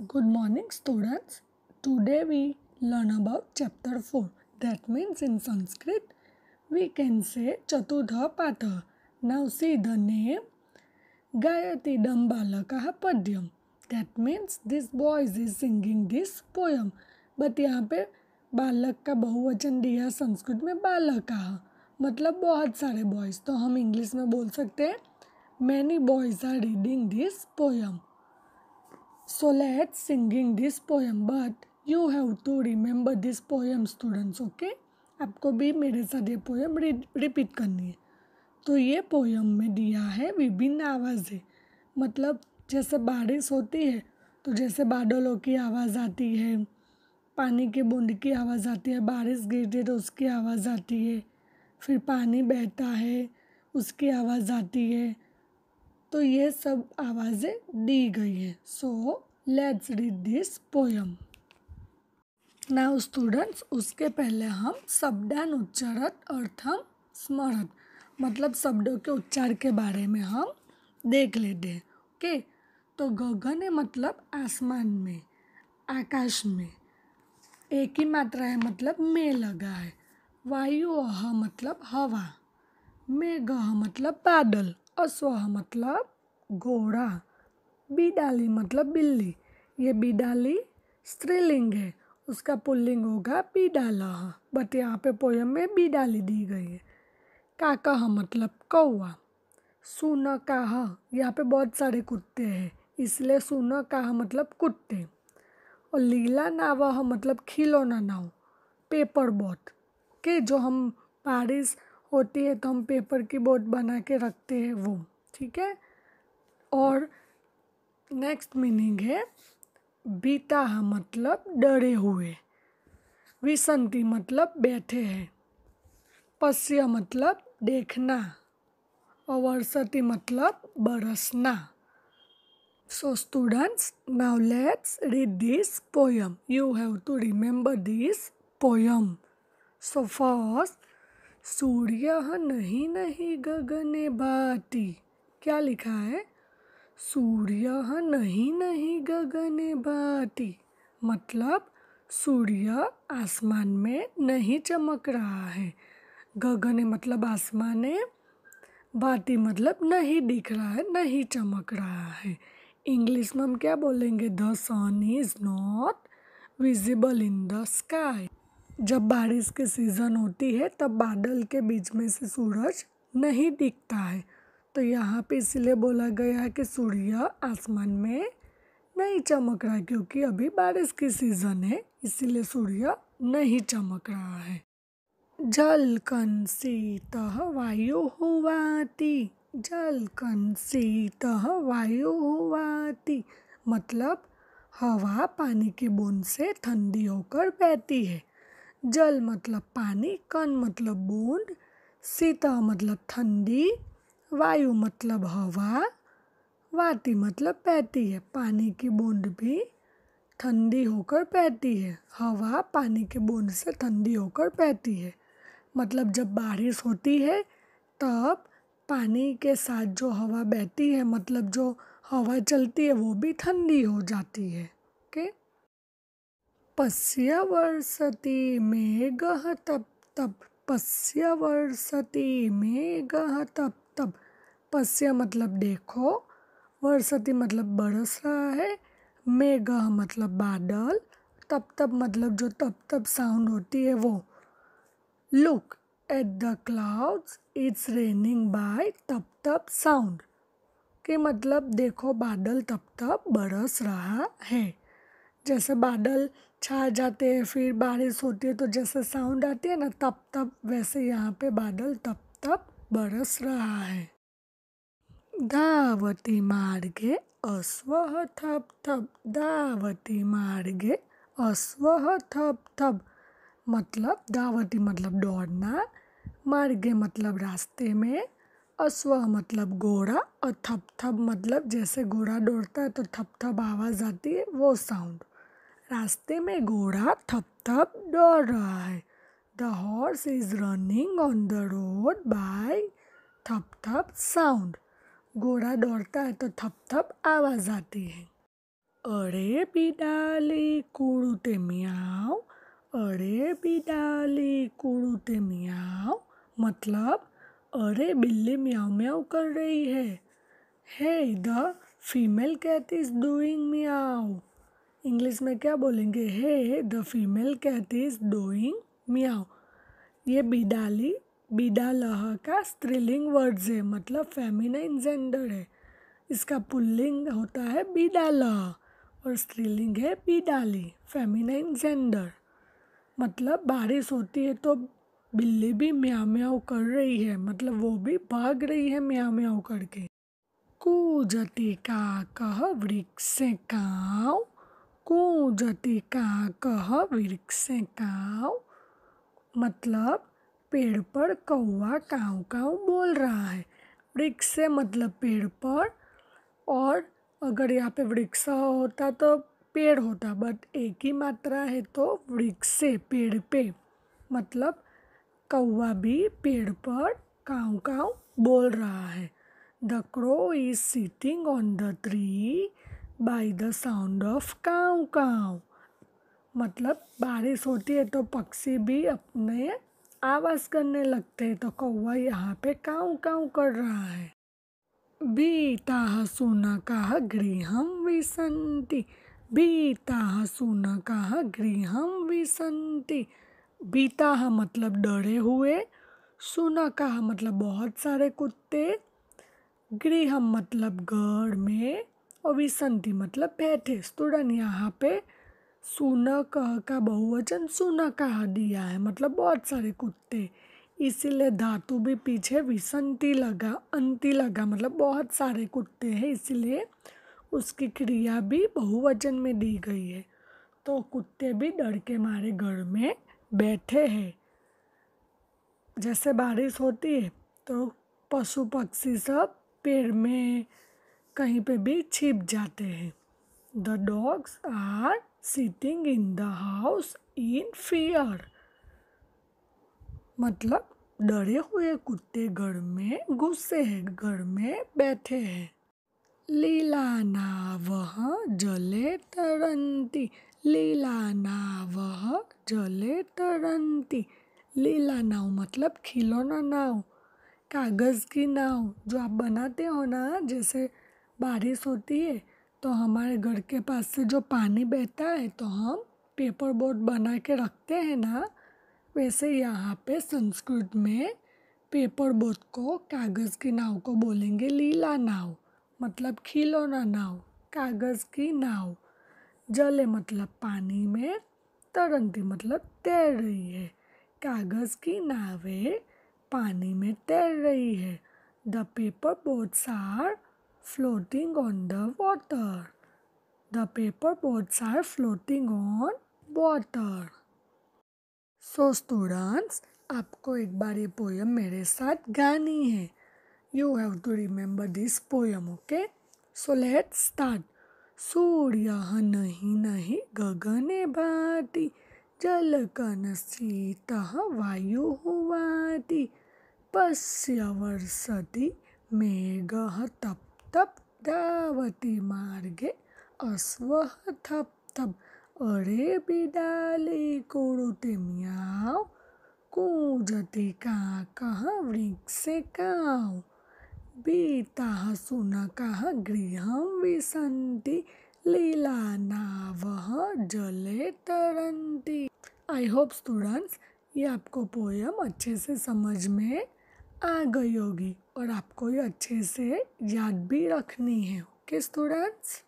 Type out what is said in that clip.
Good morning, students. Today we learn about chapter 4. That means in Sanskrit we can say Chatudha Patha. Now see the name Gayati Dambalakah Padyam. That means this boy is singing this poem. But यहाँ पे बालक का बहुवचन दिया संस्कृत में बालकाः, मतलब बहुत सारे बॉयज. तो हम इंग्लिश में बोल सकते हैं Many boys are reading this poem. So let's singing this poem, but you have to remember this poem, students. Okay? आपको भी मेरे साथ ये पोएम रिपीट करनी है. तो ये पोएम में दिया है विभिन्न आवाज़ें, मतलब जैसे बारिश होती है तो जैसे बादलों की आवाज़ आती है, पानी के बूंद की आवाज़ आती है, बारिश गिरती है तो उसकी आवाज़ आती है, फिर पानी बहता है उसकी आवाज़ आती है. तो ये सब आवाज़ें दी गई है. So let's read this poem. Now students, उसके पहले हम शब्दान उच्चारत अर्थम स्मरत, मतलब शब्दों के उच्चार के बारे में हम देख लेते हैं. ओके, तो गगन है मतलब आसमान में, आकाश में. एक ही मात्रा है मतलब में लगा है. वायु अह मतलब हवा. मेघः मतलब बादल. अश्वः मतलब घोड़ा. बिडाली मतलब बिल्ली. ये बिडाली स्त्रीलिंग है, उसका पुल्लिंग होगा बिडालः, बट यहाँ पे पोयम में बिडाली दी गई है. काकः मतलब कौवा. शुनकाः, यहाँ पे बहुत सारे कुत्ते हैं इसलिए शुनकाः मतलब कुत्ते. और लीला नावः मतलब खिलौना नाव, पेपर बोट के, जो हम बारिश होती है तो हम पेपर की बोट बना के रखते हैं वो. ठीक है. और नेक्स्ट मीनिंग है भीताः मतलब डरे हुए. विसंति मतलब बैठे हैं. पश्य मतलब देखना. और वर्षति मतलब बरसना. So students, now let's read this poem. You have to remember this poem. So first, सूर्यः नहीं नहीं गगने भाति. क्या लिखा है? सूर्यः नहीं नहीं गगने भाति, मतलब सूर्य आसमान में नहीं चमक रहा है. गगने मतलब आसमान है, भाति मतलब नहीं दिख रहा है, नहीं चमक रहा है. इंग्लिश में हम क्या बोलेंगे? The sun is not visible in the sky. जब बारिश की सीज़न होती है तब बादल के बीच में से सूरज नहीं दिखता है. तो यहाँ पे इसलिए बोला गया है कि सूर्य आसमान में नहीं चमक रहा है, क्योंकि अभी बारिश की सीज़न है, इसीलिए सूर्य नहीं चमक रहा है. जलकंसितः वायुः वाति. जलकंसितः वायुः वाति, मतलब हवा पानी की बूंद से ठंडी होकर बहती है. जल मतलब पानी, कण मतलब बूंद, शीतः मतलब ठंडी, वायु मतलब हवा, वाति मतलब बहती है. पानी की बूंद भी ठंडी होकर बहती है. हवा पानी के बूंद से ठंडी होकर बहती है, मतलब जब बारिश होती है तब पानी के साथ जो हवा बहती है, मतलब जो हवा चलती है वो भी ठंडी हो जाती है. ओके. पश्य वर्षति मेघः तप तप. पश्य वर्षति मेघः तप तप. पश्य मतलब देखो, वर्षति मतलब बरस रहा है, मेघः मतलब बादल, तप तप मतलब जो तप तप साउंड होती है वो. Look at the clouds, it's raining by तप तप साउंड. के मतलब देखो बादल तप तप बरस रहा है. जैसे बादल छा जाते हैं फिर बारिश होती है तो जैसे साउंड आती है ना तप तप, वैसे यहाँ पे बादल तप तप बरस रहा है. धावति मार्गे अश्वः थप थप. धावति मार्गे अश्वः थप थप, मतलब धावति मतलब दौड़ना, मार्गे मतलब रास्ते में, अश्व मतलब घोड़ा, और थप थप मतलब जैसे घोड़ा दौड़ता है तो थप थप आवाज़ आती है वो साउंड. रास्ते में घोड़ा थप थप दौड़ रहा है. The horse is running on the road by थप थप साउंड. घोड़ा दौड़ता है तो थप थप आवाज़ आती है. अरे बिडाली कूड़ते मियाओ, अरे बिडाली कूड़ते मियाओ, मतलब अरे बिल्ली म्याऊ म्याऊ कर रही है। Hey the female cat is doing meow. English में क्या बोलेंगे? Hey the female cat is doing meow. ये बिडाली बिडालह का स्त्रीलिंग वर्ड्स है, मतलब फेमिनाइन जेंडर है। इसका पुल्लिंग होता है बिडालह और स्त्रीलिंग है बिडाली, फेमिनाइन जेंडर। मतलब बारिश होती है तो बिल्ली भी म्याऊ म्याऊ कर रही है, मतलब वो भी भाग रही है म्याऊ म्याऊ करके। कूजति काकः वृक्षे काऊ, कूजति काकः वृक्षे काऊ, मतलब पेड़ पर कौवा काऊ काऊ बोल रहा है। वृक्ष से मतलब पेड़ पर, और अगर यहाँ पे वृक्ष होता तो पेड़ होता, बट एक ही मात्रा है तो वृक्ष से पेड़ पे, मतलब कौवा भी पेड़ पर काऊ काऊ बोल रहा है। The crow is sitting on the tree by the sound of caw caw, मतलब बारिश होती है तो पक्षी भी अपने आवाज़ करने लगते हैं, तो कौवा यहाँ पे काऊ काऊ कर रहा है। बीताः शुनकः गृहं विशन्ति, बीताः शुनकः गृहं विशन्ति। बीताः मतलब डरे हुए, शुनकः मतलब बहुत सारे कुत्ते, गृहम मतलब घर में, और विशन्ति मतलब बैठे। स्टूडेंट यहाँ पे शुनकः का बहुवचन शुनकः दिया है, मतलब बहुत सारे कुत्ते, इसीलिए धातु भी पीछे विसंति लगा, अंति लगा, मतलब बहुत सारे कुत्ते हैं, इसीलिए उसकी क्रिया भी बहुवचन में दी गई है। तो कुत्ते भी डर के मारे घर में बैठे हैं। जैसे बारिश होती है तो पशु पक्षी सब पेड़ में कहीं पे भी छिप जाते हैं। The dogs are sitting in the house in fear, मतलब डरे हुए कुत्ते घर में घुसे हैं, घर में बैठे हैं। लीला नावः जले तरन्ति, लीला नावः जले तरन्ति। लीला नाव मतलब खिलौना नाव, कागज़ की नाव जो आप बनाते हो ना, जैसे बारिश होती है तो हमारे घर के पास से जो पानी बहता है तो हम पेपर बोट बना के रखते हैं ना, वैसे यहाँ पे संस्कृत में पेपर बोट को, कागज़ की नाव को बोलेंगे लीला नाव, मतलब खिलौना नाव, कागज़ की नाव। जले मतलब पानी में, तरंती मतलब तैर रही है। कागज़ की नावें पानी में तैर रही है। The paper boats are floating on the water, the paper boats are floating on water. So students, आपको एक बार ये पोयम मेरे साथ गानी है। You have to remember this poem, okay? So let's start. सूर्यः नहीं नहीं गगने भाति, जलकणशीतः वायुः वाति, पश्य वर्षति मेघः तप तप, धावति मार्गे अश्वः थप थप। अरे बिडाली कूड़ते म्याऊ, कूजति काकः वृक्षे काऊ, बीताः शुनकः गृहं विशन्ति, लीला नावः जले तरन्ति। आई होप स्टूडेंट्स ये आपको पोयम अच्छे से समझ में आ गई होगी और आपको ये अच्छे से याद भी रखनी है। Okay students?